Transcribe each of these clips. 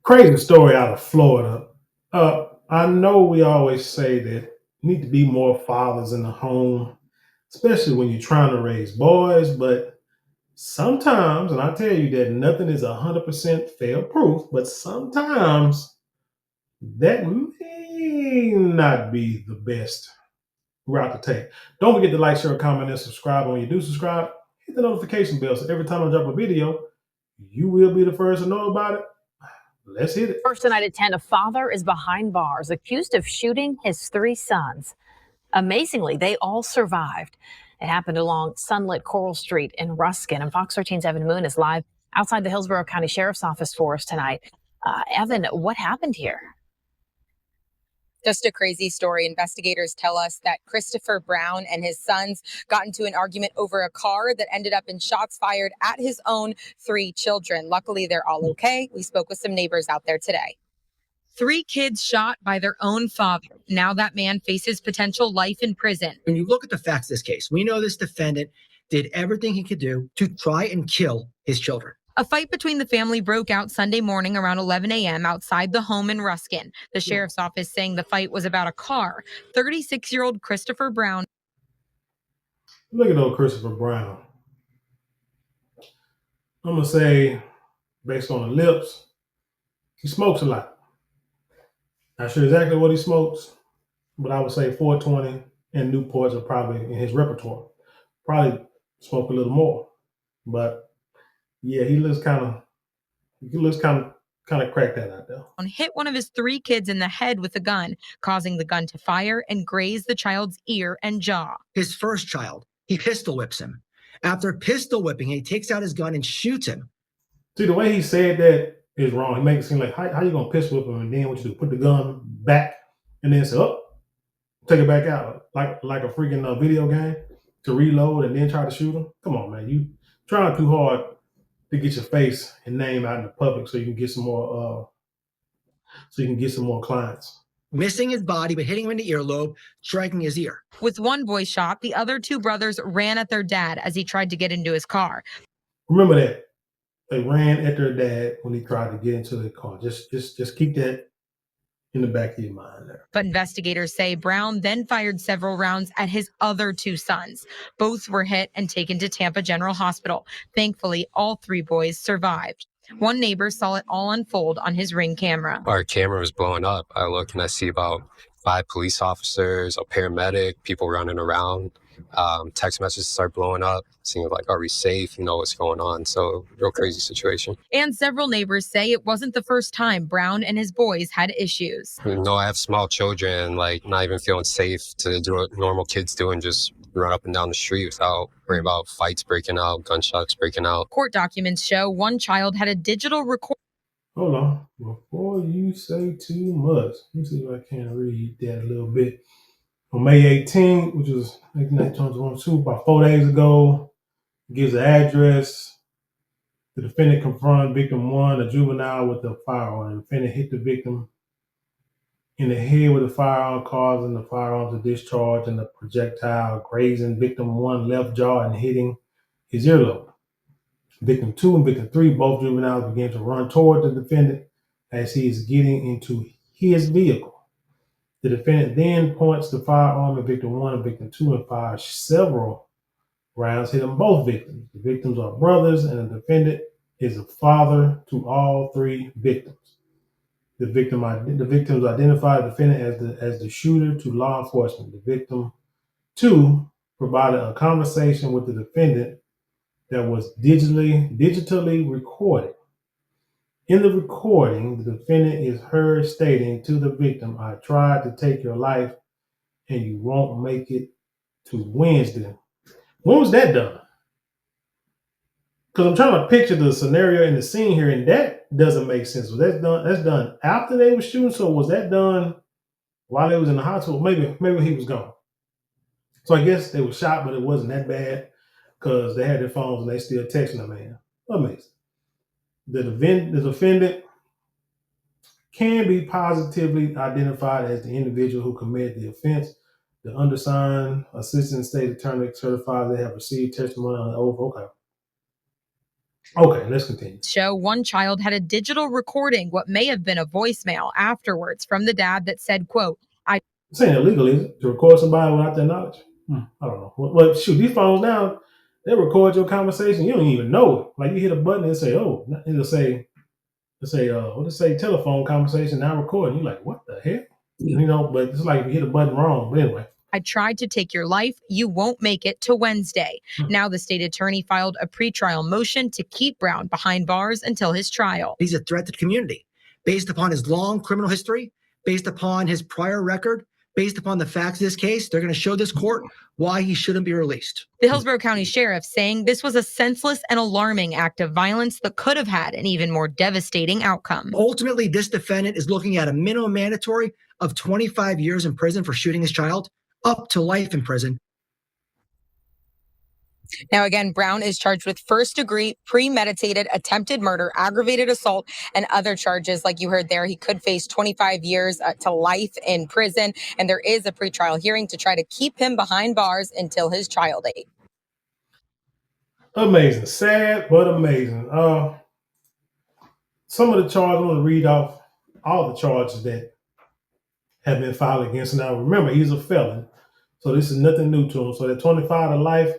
Crazy story out of Florida. I know we always say that need to be more fathers in the home, especially when you're trying to raise boys. But sometimes, and I tell you that nothing is 100% fail proof, but sometimes that may not be the best route to take. Don't forget to like, share, comment, and subscribe. When you do subscribe, hit the notification bell so every time I drop a video, you will be the first to know about it. Let's hit it. First tonight at 10, a father is behind bars accused of shooting his three sons. Amazingly, they all survived. It happened along sunlit Coral Street in Ruskin. And Fox 13's Evan Moon is live outside the Hillsborough County Sheriff's Office for us tonight. Evan, what happened here? Just a crazy story. Investigators tell us that Christopher Brown and his sons got into an argument over a car that ended up in shots fired at his own three children. Luckily, they're all okay. We spoke with some neighbors out there today. Three kids shot by their own father. Now that man faces potential life in prison. When you look at the facts of this case, we know this defendant did everything he could do to try and kill his children. A fight between the family broke out Sunday morning around 11 a.m. outside the home in Ruskin. The sheriff's office saying the fight was about a car. 36-year-old Christopher Brown. Look at old Christopher Brown. I'm going to say, based on the lips, he smokes a lot. Not sure exactly what he smokes, but I would say 420 and Newports are probably in his repertoire. Probably smoke a little more. But yeah, he looks kind of cracked that out there. Hit one of his three kids in the head with a gun, causing the gun to fire and graze the child's ear and jaw. His first child, he pistol whips him. After pistol whipping, he takes out his gun and shoots him. See, the way he said that is wrong. He makes it seem like, how you going to pistol whip him and then what you do, put the gun back and then say, oh, take it back out like a freaking video game to reload and then try to shoot him? Come on, man. You trying too hard to get your face and name out in the public so you can get some more clients. Missing his body, but hitting him in the earlobe, striking his ear. With one boy shot, the other two brothers ran at their dad as he tried to get into his car. Remember that. They ran at their dad when he tried to get into the car. Just keep that in the back of your mind there. But investigators say Brown then fired several rounds at his other two sons. Both were hit and taken to Tampa General Hospital. Thankfully, all three boys survived. One neighbor saw it all unfold on his Ring camera. Our camera was blowing up. I look and I see about 5 police officers, a paramedic, people running around. Text messages start blowing up, seeing like, are we safe? You know what's going on. So real crazy situation. And several neighbors say it wasn't the first time Brown and his boys had issues. You know, I have small children, like not even feeling safe to do what normal kids do and just run up and down the street without worrying about fights breaking out, gunshots breaking out. Court documents show one child had a digital recorder. Hold on. Before you say too much, let me see if I can read that a little bit. On May 18th, which was 1922, about 4 days ago, gives the address. The defendant confronted victim one, a juvenile, with a firearm. The defendant hit the victim in the head with a firearm, causing the firearm to discharge and the projectile grazing victim one left jaw and hitting his earlobe. Victim two and victim three, both juveniles, began to run toward the defendant as he is getting into his vehicle. The defendant then points the firearm at victim one and victim two and fires several rounds, hitting both victims. The victims are brothers, and the defendant is a father to all three victims. The victims identified the defendant as the shooter to law enforcement. The victim two provided a conversation with the defendant that was digitally recorded. In the recording, the defendant is heard stating to the victim, I tried to take your life and you won't make it to Wednesday. When was that done? Because I'm trying to picture the scenario and the scene here, and that doesn't make sense. Was that done? That's done after they were shooting. So was that done while they was in the hospital? Maybe he was gone. So I guess they were shot, but it wasn't that bad because they had their phones and they still texting the man. Amazing. The defendant can be positively identified as the individual who committed the offense. The undersigned assistant state attorney certifies they have received testimony on the oath. Okay. Okay, let's continue. Show one child had a digital recording, what may have been a voicemail afterwards from the dad that said, quote, It's ain't illegal, is it, to record somebody without their knowledge? I don't know. Well, shoot, these phones now, they record your conversation. You don't even know it. Like you hit a button and say, "Oh," it'll say, what does it say? Telephone conversation now recording. You're like, what the hell? You know, but it's like if you hit a button wrong. But anyway. I tried to take your life. You won't make it to Wednesday. Now the state attorney filed a pretrial motion to keep Brown behind bars until his trial. He's a threat to the community based upon his long criminal history, based upon his prior record, based upon the facts of this case. They're going to show this court why he shouldn't be released. The Hillsborough County Sheriff saying this was a senseless and alarming act of violence that could have had an even more devastating outcome. Ultimately, this defendant is looking at a minimum mandatory of 25 years in prison for shooting his child, up to life in prison. Now, again, Brown is charged with first-degree, premeditated, attempted murder, aggravated assault, and other charges. Like you heard there, he could face 25 years to life in prison, and there is a pretrial hearing to try to keep him behind bars until his trial date. Amazing. Sad, but amazing. Some of the charges, I want to read off all the charges that have been filed against him. Now, remember, he's a felon, so this is nothing new to him. So that 25 to life,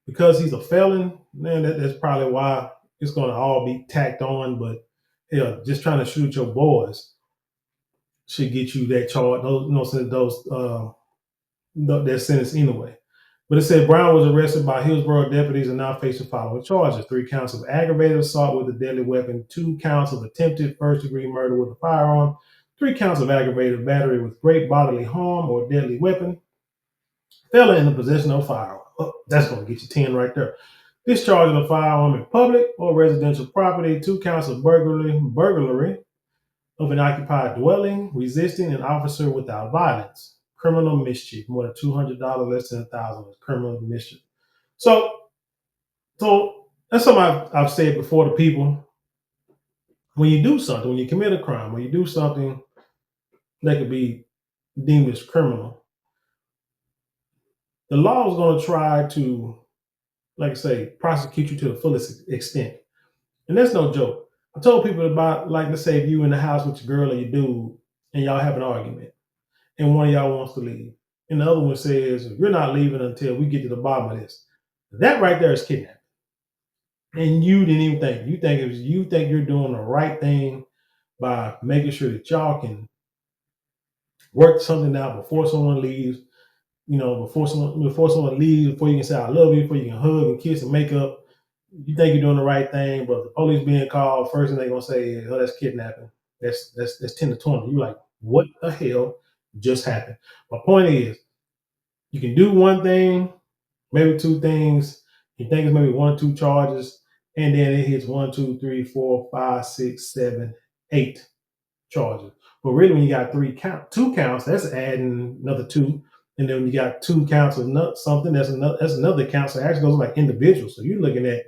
because he's a felon, man, that's probably why it's going to all be tacked on. But hell, just trying to shoot your boys should get you that charge. That sentence anyway. But it said Brown was arrested by Hillsborough deputies and now facing following charges: 3 counts of aggravated assault with a deadly weapon, 2 counts of attempted first-degree murder with a firearm, 3 counts of aggravated battery with great bodily harm or deadly weapon, felon in the possession of a firearm. Oh, that's going to get you 10 right there. Discharging a firearm in public or residential property, 2 counts of burglary of an occupied dwelling, resisting an officer without violence, criminal mischief, more than $200, less than $1,000 is criminal mischief. So that's something I've said before to people. When you do something, when you commit a crime, when you do something that could be deemed as criminal, the law is going to try to, like I say, prosecute you to the fullest extent. And that's no joke. I told people about, like, let's say if you in the house with your girl or your dude and y'all have an argument and one of y'all wants to leave and the other one says, you're not leaving until we get to the bottom of this. That right there is kidnapping. And you didn't even think. You think you're doing the right thing by making sure that y'all can work something out before someone leaves, before someone leaves, before you can say I love you, before you can hug and kiss and make up. You think you're doing the right thing, but the police being called, first thing they're gonna say is, "Oh, that's kidnapping. That's 10 to 20." You're like, what the hell just happened? My point is, you can do one thing, maybe 2 things. You think it's maybe 1 or 2 charges, and then it hits 1, 2, 3, 4, 5, 6, 7, 8 charges. But really, when you got 2 counts, that's adding another 2. And then when you got 2 counts of something, that's another count. So it actually goes like individuals. So you're looking at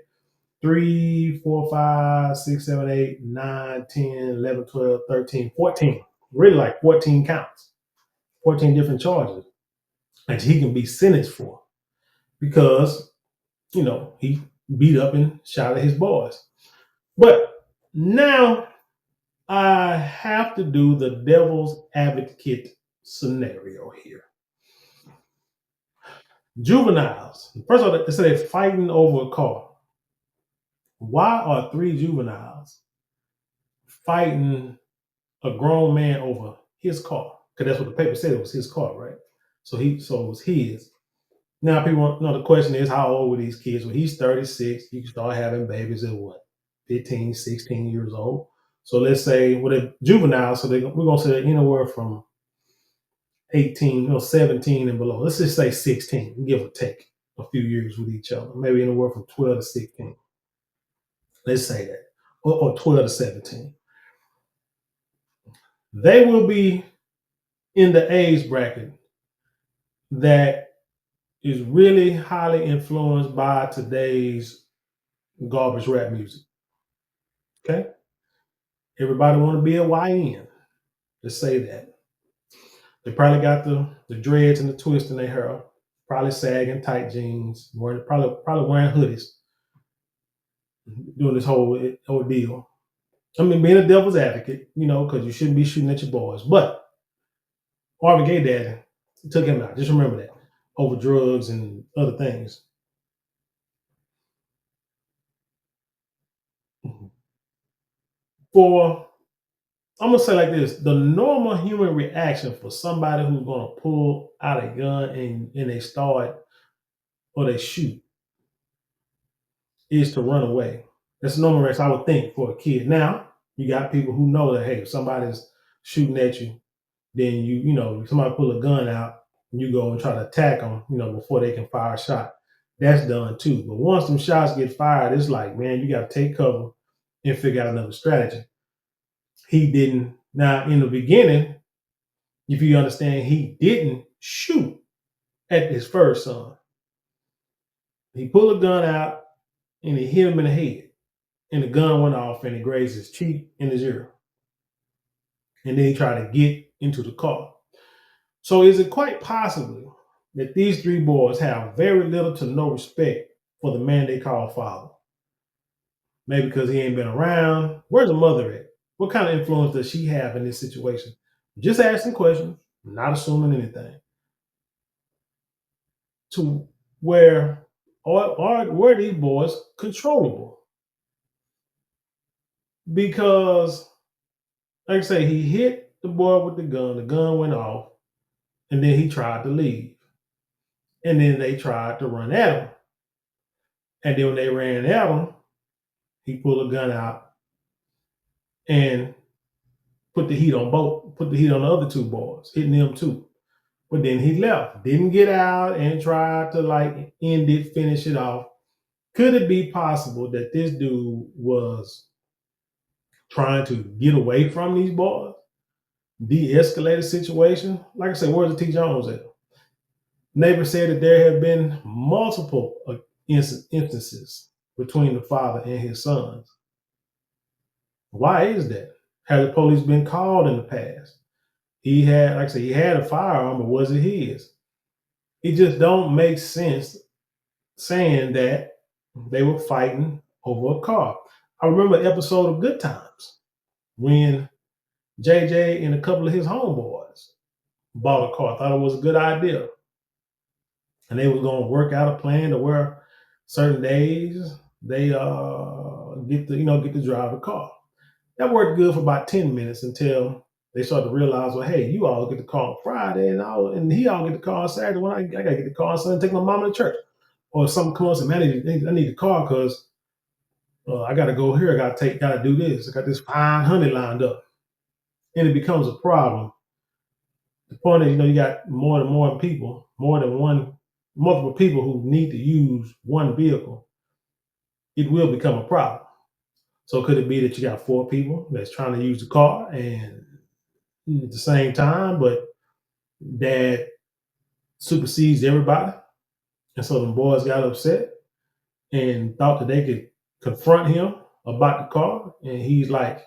3, 4, 5, 6, 7, 8, 9, 10, 11, 12, 13, 14. Really like 14 counts, 14 different charges that he can be sentenced for because, he beat up and shot at his boys. But now I have to do the devil's advocate scenario here. Juveniles. First of all, it said fighting over a car. Why are 3 juveniles fighting a grown man over his car? Because that's what the paper said, it was his car, right? So it was his. Now people want to know, the question is, how old were these kids? Well, he's 36. You can start having babies at what? 15, 16 years old. So let's say, well, they're juveniles, so we're going to say anywhere from 18, 17 and below. Let's just say 16, give or take a few years with each other. Maybe anywhere from 12 to 16. Let's say that. Or 12 to 17. They will be in the age bracket that is really highly influenced by today's garbage rap music. Okay? Everybody want to be a YN. Let's say that. They probably got the dreads and the twist in their hair, probably sagging tight jeans, probably wearing hoodies. doing this whole ordeal. I mean, being a devil's advocate, because you shouldn't be shooting at your boys. But Marvin Gaye dad took him out. Just remember that, over drugs and other things. I'm gonna say like this: the normal human reaction for somebody who's gonna pull out a gun and they start or they shoot is to run away. That's the normal reaction I would think for a kid. Now you got people who know that, hey, if somebody's shooting at you, then somebody pull a gun out and you go and try to attack them, before they can fire a shot. That's done too. But once them shots get fired, it's like, man, you got to take cover and figure out another strategy. He didn't. Now, in the beginning, if you understand, he didn't shoot at his first son. He pulled a gun out and he hit him in the head. And the gun went off and it grazed his cheek and his ear. And then he tried to get into the car. So is it quite possible that these three boys have very little to no respect for the man they call father? Maybe because he ain't been around. Where's the mother at? What kind of influence does she have in this situation? Just asking questions, not assuming anything. To where were these boys controllable? Because, like I say, he hit the boy with the gun went off, and then he tried to leave. And then they tried to run at him. And then when they ran at him, he pulled a gun out and put the heat on the other two boys, hitting them too. But then he left, didn't get out and tried to end it, finish it off. Could it be possible that this dude was trying to get away from these boys, de-escalate the situation? Like I said, where's the T. Jones at? Neighbor said that there have been multiple instances between the father and his sons. Why is that? Have the police been called in the past? He had, like I said, he had a firearm, but was it his? It just don't make sense saying that they were fighting over a car. I remember an episode of Good Times when JJ and a couple of his homeboys bought a car. Thought it was a good idea. And they were going to work out a plan to where certain days they get to drive a car. That worked good for about 10 minutes until they started to realize, well, hey, you all get the car on Friday and he all get the car on Saturday. When I got to get the car on Sunday and take my mama to church. Or if something comes and man, I need the car because I got to go here. I got to do this. I got this fine honey lined up. And it becomes a problem. The point is, you got more than multiple people who need to use one vehicle. It will become a problem. So could it be that you got 4 people that's trying to use the car and at the same time, but dad supersedes everybody? And so the boys got upset and thought that they could confront him about the car. And he's like,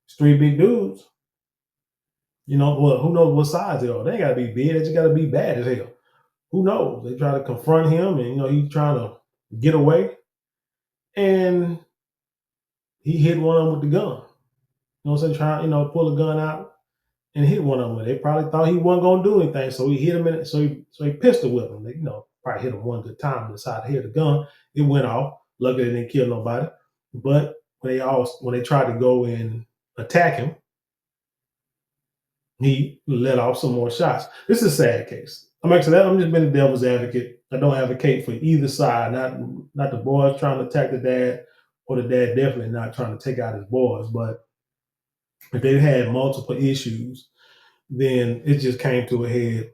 it's 3 big dudes. Well, who knows what size they are? They ain't got to be big. They just got to be bad as hell. Who knows? They try to confront him and, he's trying to get away. And he hit one of them with the gun. You know what I'm saying? Trying, pull a gun out and hit one of them. They probably thought he wasn't going to do anything. So he hit him so he pistol whipped him. They, probably hit him one good time on the side of the head. The gun, it went off. Luckily, it didn't kill nobody. But when they tried to go and attack him, he let off some more shots. This is a sad case. I'm just being a devil's advocate. I don't advocate for either side. Not the boys trying to attack the dad, or the dad definitely not trying to take out his boys. But if they've had multiple issues, then it just came to a head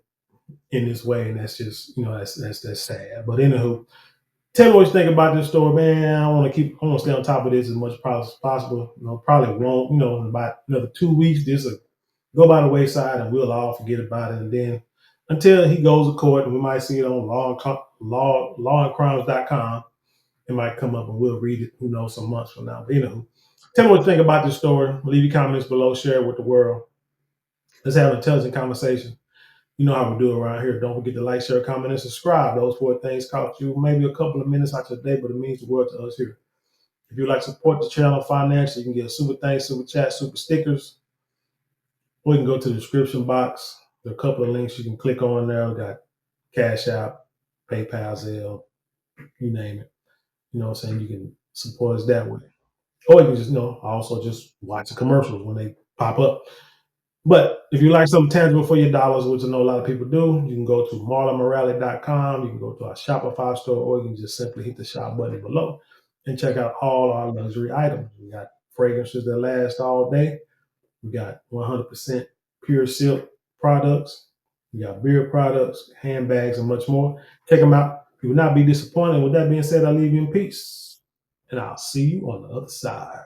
in this way, and that's just that's sad. But anywho, tell me what you think about this story, man. I want to stay on top of this as much as possible. Probably won't. In about another 2 weeks, this will go by the wayside, and we'll all forget about it. And then until he goes to court, and we might see it on lawandcrimes.com. It might come up and we'll read it, who knows, some months from now. But anywho, tell me what you think about this story. Leave your comments below, share it with the world. Let's have an intelligent conversation. You know how we do around here. Don't forget to like, share, comment, and subscribe. Those 4 things cost you maybe a couple of minutes out your day, but it means the world to us here. If you like to support the channel financially, you can get super thanks, super chat, super stickers, or you can go to the description box. There are a couple of links you can click on there. We got Cash App, PayPal, Zelle, you name it. You know what I'm saying? You can support us that way. Or you can just, also just watch the commercials when they pop up. But if you like something tangible for your dollars, which I know a lot of people do, you can go to marlonmorale.com. You can go to our Shopify store, or you can just simply hit the shop button below and check out all our luxury items. We got fragrances that last all day. We got 100% pure silk products. We got beard products, handbags, and much more. Check them out. You will not be disappointed. With that being said, I'll leave you in peace. And I'll see you on the other side.